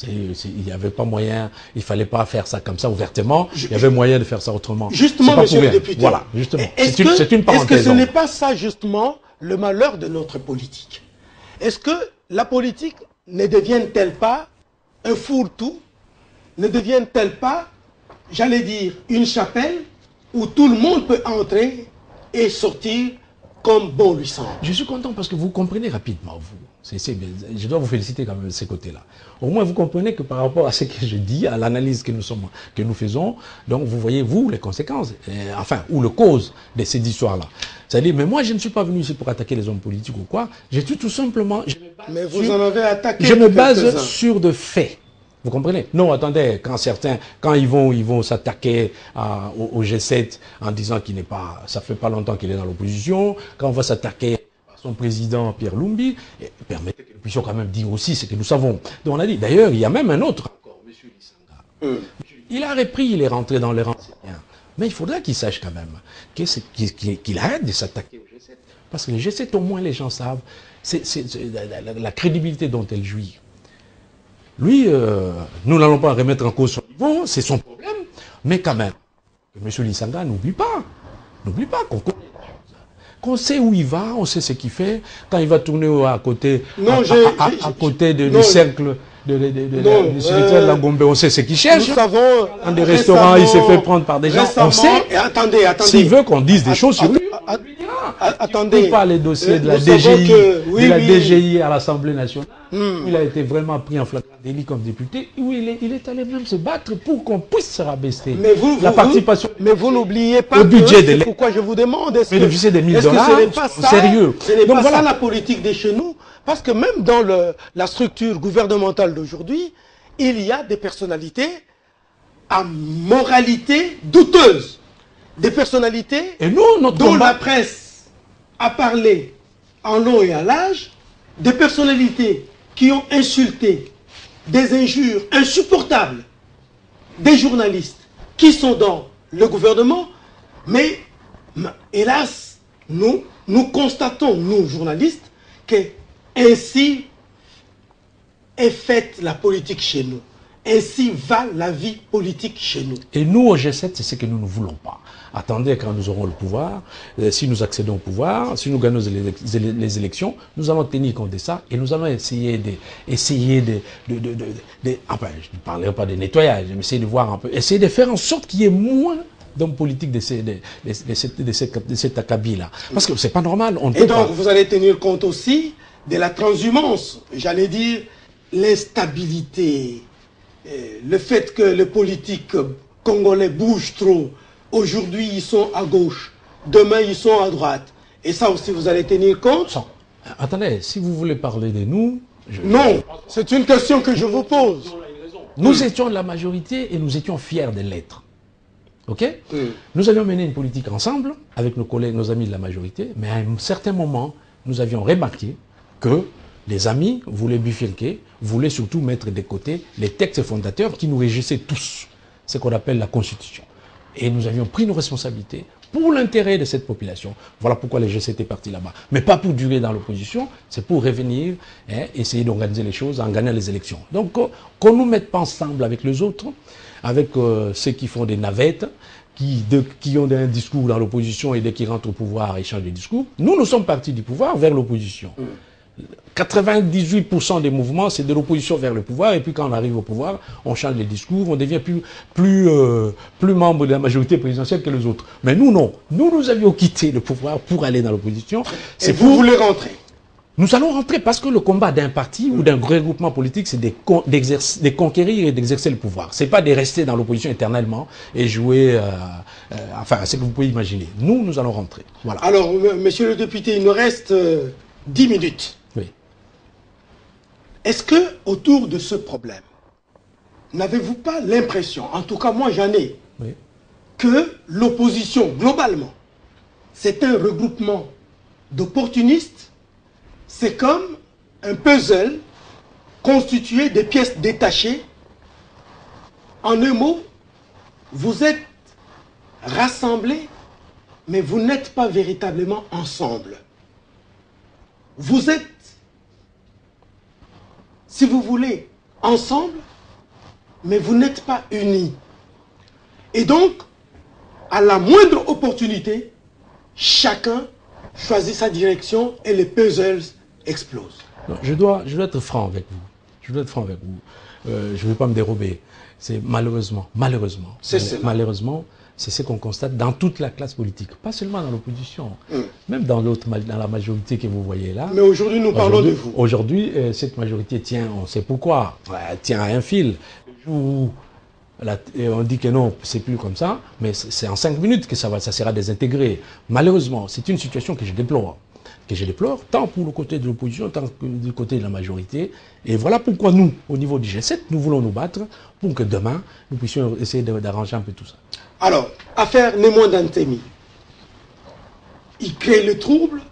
S2: Il n'y avait pas moyen, il ne fallait pas faire ça comme ça ouvertement, il y avait moyen de faire ça autrement.
S1: Justement, monsieur le député,
S2: voilà, justement. C'est une parenthèse.
S1: Est-ce que ce n'est pas ça, justement, le malheur de notre politique? Est-ce que la politique ne devienne-t-elle pas un fourre-tout? Ne devienne-t-elle pas, j'allais dire, une chapelle où tout le monde peut entrer et sortir comme bon lui semble?
S2: Je suis content parce que vous comprenez rapidement, vous. Je dois vous féliciter quand même de ces côtés-là. Au moins, vous comprenez que par rapport à ce que je dis, à l'analyse que nous faisons, donc vous voyez, vous, les conséquences, ou le cause de ces histoires-là. C'est-à-dire, mais moi, je ne suis pas venu ici pour attaquer les hommes politiques ou quoi. J'ai tout simplement...
S1: Mais vous en avez attaqué.
S2: Je me base sur de faits. Vous comprenez? Non, attendez, quand ils vont s'attaquer au G7 en disant qu'il n'est pas, ça fait pas longtemps qu'il est dans l'opposition, quand on va s'attaquer à son président Pierre Lumbi, permettez que nous puissions quand même dire aussi ce que nous savons. Donc on a dit, d'ailleurs, il y a même un autre encore, M. Lisanga. Il a repris, il est rentré dans les rangs, c'est bien. Mais il faudra qu'il sache quand même qu'il arrête de s'attaquer au G7. Parce que le G7, au moins, les gens savent, c'est la crédibilité dont elle jouit. Lui, nous n'allons pas remettre en cause son niveau, c'est son problème, mais quand même, M. Lisanga n'oublie pas qu'on connaît les choses, qu'on sait où il va, on sait ce qu'il fait, quand il va tourner à côté, du cercle du secrétaire de la Gombe, on sait ce qu'il cherche.
S1: Nous savons,
S2: dans des restaurants, il s'est fait prendre par des gens, on sait.
S1: Attendez.
S2: S'il veut qu'on dise des choses sur lui,
S1: attendez.
S2: Il pas les dossiers de la DGI, à l'Assemblée nationale. Il a été vraiment pris en flagrant délit comme député, où il est allé même se battre pour qu'on puisse se rabaisser. La participation.
S1: Mais vous n'oubliez pas
S2: le budget de
S1: c'est pourquoi je vous demande, est-ce
S2: le budget des $1000,
S1: ce n'est pas ça,
S2: sérieux.
S1: Ce n'est pas ça la politique de chez nous, parce que même dans la structure gouvernementale d'aujourd'hui, il y a des personnalités à moralité douteuse. Des personnalités
S2: et nous,
S1: dont la presse a parlé en long et en large, des personnalités qui ont insulté des injures insupportables des journalistes qui sont dans le gouvernement, mais hélas, nous constatons, nous journalistes, que ainsi est faite la politique chez nous. Ainsi va la vie politique chez nous.
S2: Et nous, au G7, c'est ce que nous ne voulons pas. Attendez, quand nous aurons le pouvoir, si nous accédons au pouvoir, si nous gagnons les élections, nous allons tenir compte de ça et nous allons essayer enfin, je ne parlerai pas de nettoyage, mais essayer de voir un peu, essayer de faire en sorte qu'il y ait moins d'hommes politiques de cet acabit-là. Parce que c'est pas normal. On ne
S1: Et
S2: peut
S1: donc,
S2: pas.
S1: vous allez tenir compte aussi de la transhumance, j'allais dire l'instabilité, le fait que les politiques congolais bougent trop. Aujourd'hui, ils sont à gauche, demain, ils sont à droite. Et ça aussi, vous allez tenir compte?
S2: Attends, attendez, si vous voulez parler de nous...
S1: Non, c'est une question que je vous pose.
S2: Nous étions la majorité et nous étions fiers de l'être. Ok? Nous avions mené une politique ensemble avec nos collègues, nos amis de la majorité, mais à un certain moment, nous avions remarqué que les amis voulaient bifurquer, voulaient surtout mettre de côté les textes fondateurs qui nous régissaient tous, ce qu'on appelle la Constitution. Et nous avions pris nos responsabilités pour l'intérêt de cette population. Voilà pourquoi les GC étaient partis là-bas. Mais pas pour durer dans l'opposition, c'est pour revenir, essayer d'organiser les choses en gagnant les élections. Donc, qu'on ne nous mette pas ensemble avec les autres, avec ceux qui font des navettes, qui ont un discours dans l'opposition et dès qu'ils rentrent au pouvoir, ils changent de discours. Nous sommes partis du pouvoir vers l'opposition. 98% des mouvements, c'est de l'opposition vers le pouvoir, et puis quand on arrive au pouvoir, on change les discours, on devient plus membre de la majorité présidentielle que les autres. Mais nous, non. Nous avions quitté le pouvoir pour aller dans l'opposition.
S1: Et vous voulez rentrer?
S2: Nous allons rentrer parce que le combat d'un parti ou d'un regroupement politique, c'est de conquérir et d'exercer le pouvoir. C'est pas de rester dans l'opposition éternellement et jouer, enfin, ce que vous pouvez imaginer. Nous allons rentrer. Voilà.
S1: Alors, monsieur le député, il nous reste 10 minutes.
S2: Oui.
S1: Est-ce que, autour de ce problème, n'avez-vous pas l'impression, en tout cas moi j'en ai,
S2: Oui.
S1: que l'opposition, globalement, c'est un regroupement d'opportunistes? C'est comme un puzzle constitué de pièces détachées. En un mot, vous êtes rassemblés, mais vous n'êtes pas véritablement ensemble. Vous êtes, si vous voulez, ensemble, mais vous n'êtes pas unis. Et donc, à la moindre opportunité, chacun choisit sa direction et les puzzles explosent.
S2: Non, je dois être franc avec vous. Je dois être franc avec vous. Je ne vais pas me dérober. C'est malheureusement, c'est ce qu'on constate dans toute la classe politique, pas seulement dans l'opposition, même dans la majorité que vous voyez là.
S1: Mais aujourd'hui, nous parlons de vous.
S2: Aujourd'hui, cette majorité tient, on sait pourquoi, elle tient à un fil. On dit que non, c'est plus comme ça, mais c'est en 5 minutes que ça sera désintégré. Malheureusement, c'est une situation que je déplore. Tant pour le côté de l'opposition, tant que du côté de la majorité. Et voilà pourquoi nous, au niveau du G7, nous voulons nous battre pour que demain, nous puissions essayer d'arranger un peu tout ça.
S1: Alors, affaire Némon Dantemi. Il crée le trouble.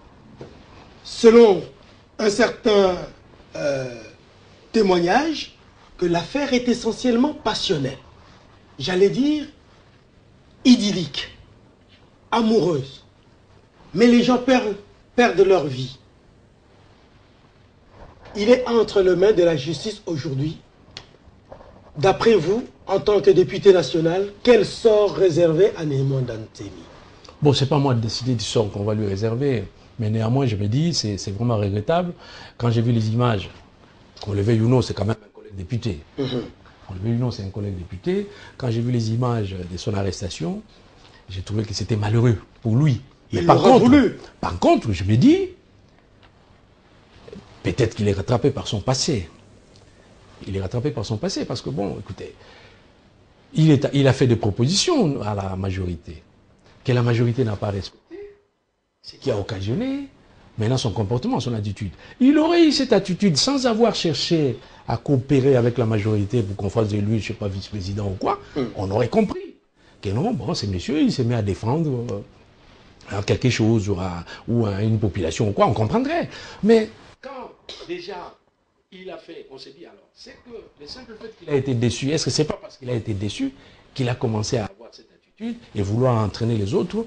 S1: Selon un certain témoignage, que l'affaire est essentiellement passionnelle. J'allais dire idyllique, amoureuse. Mais les gens perdent leur vie. Il est entre les mains de la justice aujourd'hui. D'après vous, en tant que député national, quel sort réservé à Némon Dantemi?
S2: Bon, c'est pas moi de décider du sort qu'on va lui réserver, mais néanmoins, je me dis, c'est vraiment regrettable. Quand j'ai vu les images, qu'on le veuille ou non, c'est quand même un collègue député. Qu'on le veuille ou non, c'est un collègue député. Quand j'ai vu les images de son arrestation, j'ai trouvé que c'était malheureux pour lui. Mais par contre, je me dis, peut-être qu'il est rattrapé par son passé. Il est rattrapé par son passé parce que, bon, écoutez, il a fait des propositions à la majorité que la majorité n'a pas respectées, ce qui a occasionné maintenant son comportement, son attitude. Il aurait eu cette attitude sans avoir cherché à coopérer avec la majorité pour qu'on fasse de lui, je ne sais pas, vice-président ou quoi, on aurait compris que non, bon, ce monsieur, il s'est mis à défendre quelque chose ou à une population ou quoi, on comprendrait. Mais quand déjà il a fait, on s'est dit alors, c'est que le simple fait qu'il a été déçu, est-ce que c'est pas parce qu'il a été déçu qu'il a commencé à avoir cette attitude et vouloir entraîner les autres?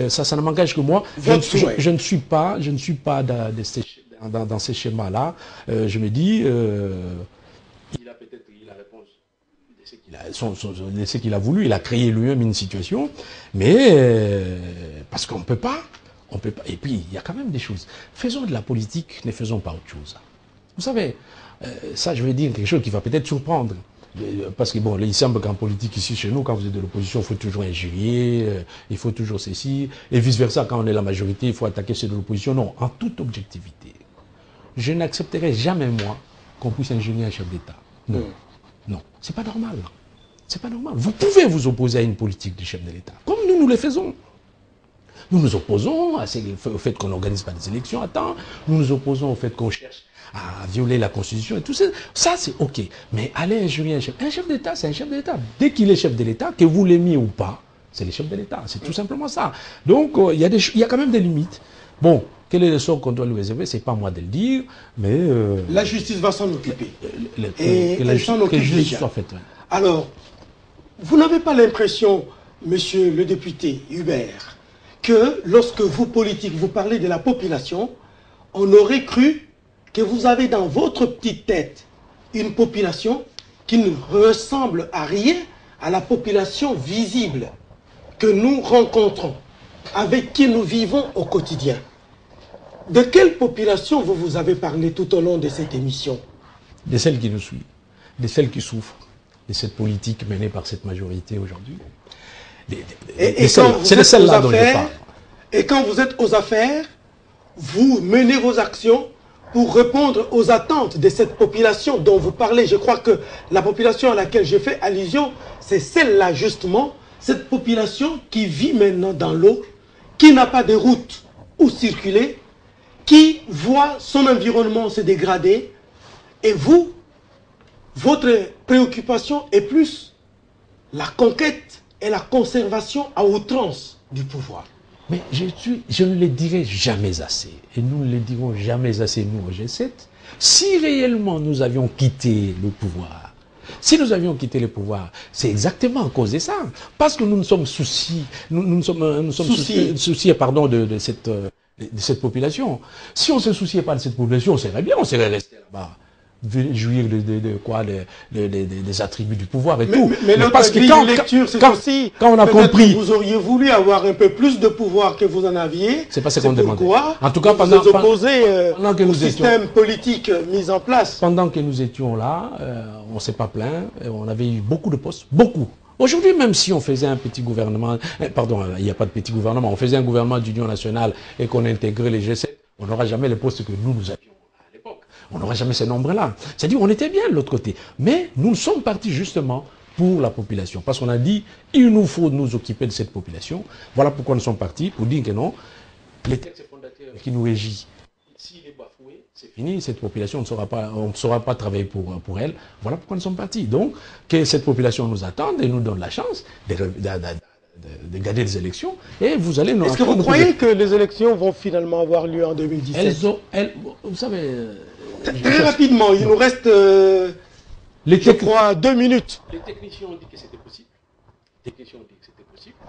S2: Ça ne m'engage que moi. Je ne suis pas dans ces schémas-là. Je me dis, il a peut-être eu la réponse de ce qu'il a voulu. Il a créé lui-même une situation, mais parce qu'on ne peut pas. Et puis, il y a quand même des choses. Faisons de la politique, ne faisons pas autre chose. Vous savez, ça, je vais dire quelque chose qui va peut-être surprendre. Parce que bon, il semble qu'en politique ici chez nous, quand vous êtes de l'opposition, il faut toujours injurier, il faut toujours ceci, et vice-versa, quand on est la majorité, il faut attaquer ceux de l'opposition. Non, en toute objectivité, je n'accepterai jamais, moi, qu'on puisse injurier un chef d'État. Non, non, c'est pas normal. C'est pas normal. Vous pouvez vous opposer à une politique du chef de l'État, comme nous le faisons. Nous nous opposons au fait qu'on n'organise pas des élections à temps, nous nous opposons au fait qu'on cherche à violer la Constitution et tout ça. Ça, c'est OK. Mais aller injurier un chef d'État, c'est un chef d'État. Dès qu'il est chef de l'État, que vous l'aimiez ou pas, c'est le chef de l'État. C'est tout simplement ça. Donc, il y a quand même des limites. Bon, quel est le sort qu'on doit lui réserver? C'est pas moi de le dire, mais...
S1: la justice va s'en occuper.
S2: Et
S1: elle s'en occupe déjà.
S2: Soit faite, ouais.
S1: Alors, vous n'avez pas l'impression, monsieur le député Hubert, que lorsque vous, politiques, vous parlez de la population, on aurait cru que vous avez dans votre petite tête une population qui ne ressemble à rien à la population visible que nous rencontrons, avec qui nous vivons au quotidien. De quelle population vous avez parlé tout au long de cette émission?
S2: De celles qui nous suivent, de celles qui souffrent de cette politique menée par cette majorité aujourd'hui. C'est de celles-là dont je parle.
S1: Et quand vous êtes aux affaires, vous menez vos actions pour répondre aux attentes de cette population dont vous parlez. Je crois que la population à laquelle je fais allusion, c'est celle-là justement, cette population qui vit maintenant dans l'eau, qui n'a pas de route où circuler, qui voit son environnement se dégrader, et vous, votre préoccupation est plus la conquête et la conservation à outrance du pouvoir.
S2: Mais je ne le dirai jamais assez, et nous ne le dirons jamais assez, nous, au G7, si réellement nous avions quitté le pouvoir. Si nous avions quitté le pouvoir, c'est exactement à cause de ça. Parce que nous nous sommes souciés pardon, de cette population. Si on ne se souciait pas de cette population, on serait bien, on serait resté là-bas. Jouir des attributs du pouvoir et tout.
S1: Mais parce que quand
S2: on a compris,
S1: vous auriez voulu avoir un peu plus de pouvoir que vous en aviez.
S2: C'est pas ce qu'on demandait.
S1: En tout cas, pendant que
S2: nous
S1: système politique mis en place.
S2: Pendant que nous étions là, on s'est pas plaint. On avait eu beaucoup de postes, beaucoup. Aujourd'hui, même si on faisait un petit gouvernement, pardon, il n'y a pas de petit gouvernement, on faisait un gouvernement d'union nationale et qu'on intégrait les G7, on n'aura jamais les postes que nous avions. On n'aurait jamais ces nombres-là. C'est-à-dire, on était bien de l'autre côté. Mais nous sommes partis justement pour la population. Parce qu'on a dit, il nous faut nous occuper de cette population. Voilà pourquoi nous sommes partis, pour dire que non, les textes fondateurs qui nous régissent, s'il est bafoué, c'est fini, cette population, on ne saura pas travailler pour elle. Voilà pourquoi nous sommes partis. Donc, que cette population nous attende et nous donne la chance de gagner des élections. Et vous allez nous...
S1: Est-ce que vous croyez que les élections vont finalement avoir lieu en 2017?
S2: Vous savez...
S1: Très rapidement, il nous reste, je crois, 2 minutes.
S2: Les techniciens ont dit que c'était possible.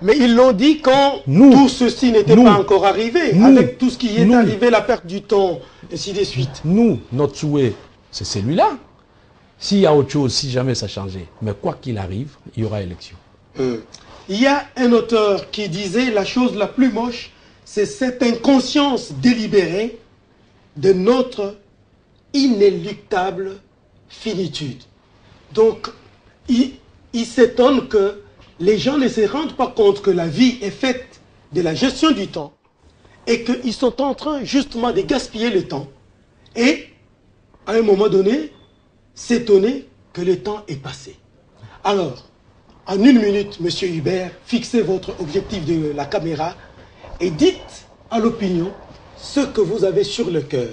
S1: Mais ils l'ont dit quand tout ceci n'était pas encore arrivé. Avec tout ce qui est arrivé, la perte du temps, et ainsi de suite.
S2: Nous, notre souhait, c'est celui-là. S'il y a autre chose, si jamais ça changeait, mais quoi qu'il arrive, il y aura élection.
S1: Il y a un auteur qui disait la chose la plus moche, c'est cette inconscience délibérée de notre inéluctable finitude. Donc, il s'étonne que les gens ne se rendent pas compte que la vie est faite de la gestion du temps et qu'ils sont en train justement de gaspiller le temps et, à un moment donné, s'étonner que le temps est passé. Alors, en 1 minute, monsieur Hubert, fixez votre objectif de la caméra et dites à l'opinion ce que vous avez sur le cœur.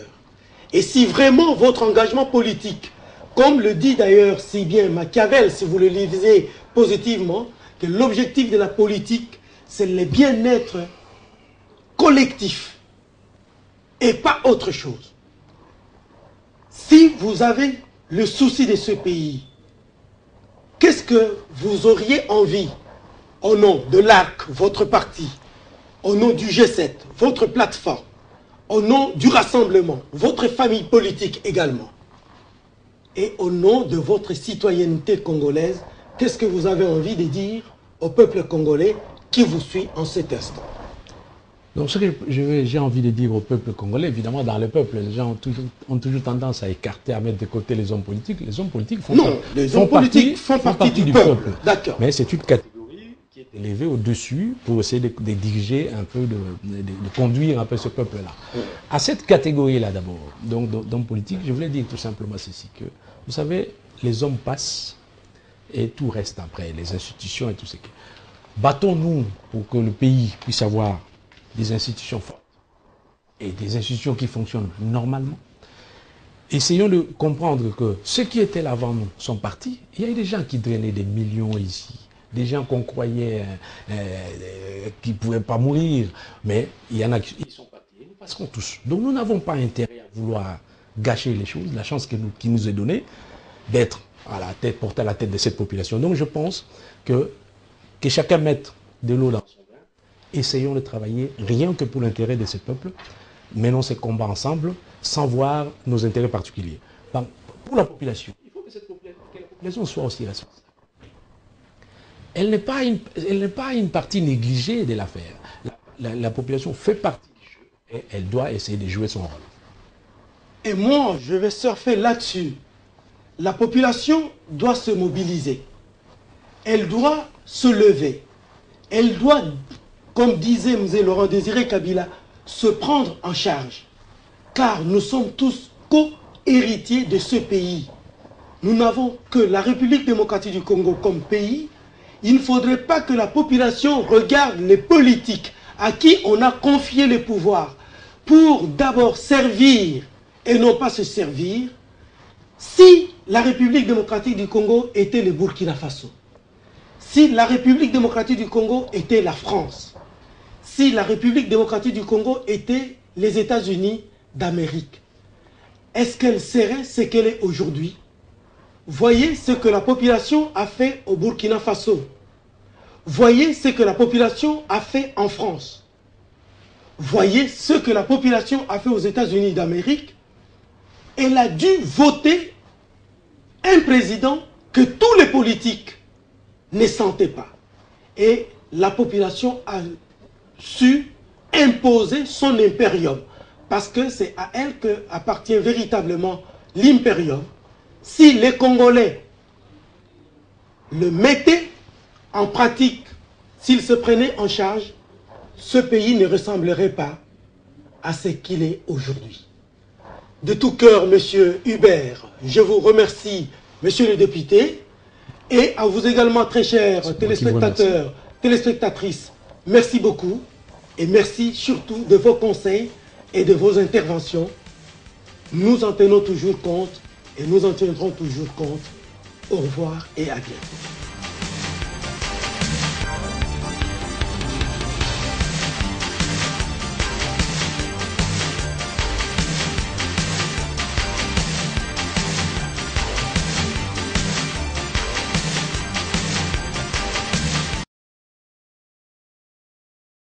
S1: Et si vraiment votre engagement politique, comme le dit d'ailleurs si bien Machiavel, si vous le lisez positivement, que l'objectif de la politique, c'est le bien-être collectif et pas autre chose. Si vous avez le souci de ce pays, qu'est-ce que vous auriez envie, au nom de l'ARC, votre parti, au nom du G7, votre plateforme, au nom du rassemblement, votre famille politique également, et au nom de votre citoyenneté congolaise, qu'est-ce que vous avez envie de dire au peuple congolais qui vous suit en cet instant?
S2: Donc ce que j'ai envie de dire au peuple congolais, évidemment dans le peuple, les gens ont toujours tendance à écarter, à mettre de côté les hommes politiques. Les hommes politiques font partie du peuple.
S1: D'accord.
S2: Mais c'est une catégorie qui est élevée au-dessus pour essayer de diriger un peu, de conduire un peu ce peuple-là. À cette catégorie-là d'abord, donc d'hommes politiques, je voulais dire tout simplement ceci, que vous savez, les hommes passent et tout reste après, les institutions et tout ce qui... Battons-nous pour que le pays puisse avoir des institutions fortes et des institutions qui fonctionnent normalement. Essayons de comprendre que ceux qui étaient là avant nous sont partis. Il y a eu des gens qui drainaient des millions ici, des gens qu'on croyait qui ne pouvaient pas mourir, mais il y en a qui sont partis. Et nous passerons tous. Donc nous n'avons pas intérêt à vouloir gâcher les choses, la chance qui nous est donnée d'être à la tête, porter à la tête de cette population. Donc je pense que chacun mette de l'eau dans son vin. Essayons de travailler rien que pour l'intérêt de ce peuple. Menons ces combats ensemble, sans voir nos intérêts particuliers. Pour la population, il faut que la population soit aussi responsable. Elle n'est pas une partie négligée de l'affaire. La population fait partie du jeu et elle doit essayer de jouer son rôle.
S1: Et moi, je vais surfer là-dessus. La population doit se mobiliser. Elle doit se lever. Elle doit, comme disait M. Laurent Désiré Kabila, se prendre en charge. Car nous sommes tous co-héritiers de ce pays. Nous n'avons que la République démocratique du Congo comme pays. Il ne faudrait pas que la population regarde les politiques à qui on a confié les pouvoirs pour d'abord servir et non pas se servir. Si la République démocratique du Congo était le Burkina Faso, si la République démocratique du Congo était la France, si la République démocratique du Congo était les États-Unis d'Amérique, est-ce qu'elle serait ce qu'elle est aujourd'hui? Voyez ce que la population a fait au Burkina Faso. Voyez ce que la population a fait en France. Voyez ce que la population a fait aux États-Unis d'Amérique. Elle a dû voter un président que tous les politiques ne sentaient pas. Et la population a su imposer son impérium. Parce que c'est à elle qu'appartient véritablement l'impérium. Si les Congolais le mettaient en pratique, s'ils se prenaient en charge, ce pays ne ressemblerait pas à ce qu'il est aujourd'hui. De tout cœur, Monsieur Hubert, je vous remercie, Monsieur le député, et à vous également, très chers téléspectateurs, téléspectatrices, merci beaucoup, et merci surtout de vos conseils et de vos interventions. Nous en tenons toujours compte, et nous en tiendrons toujours compte. Au revoir et à bientôt.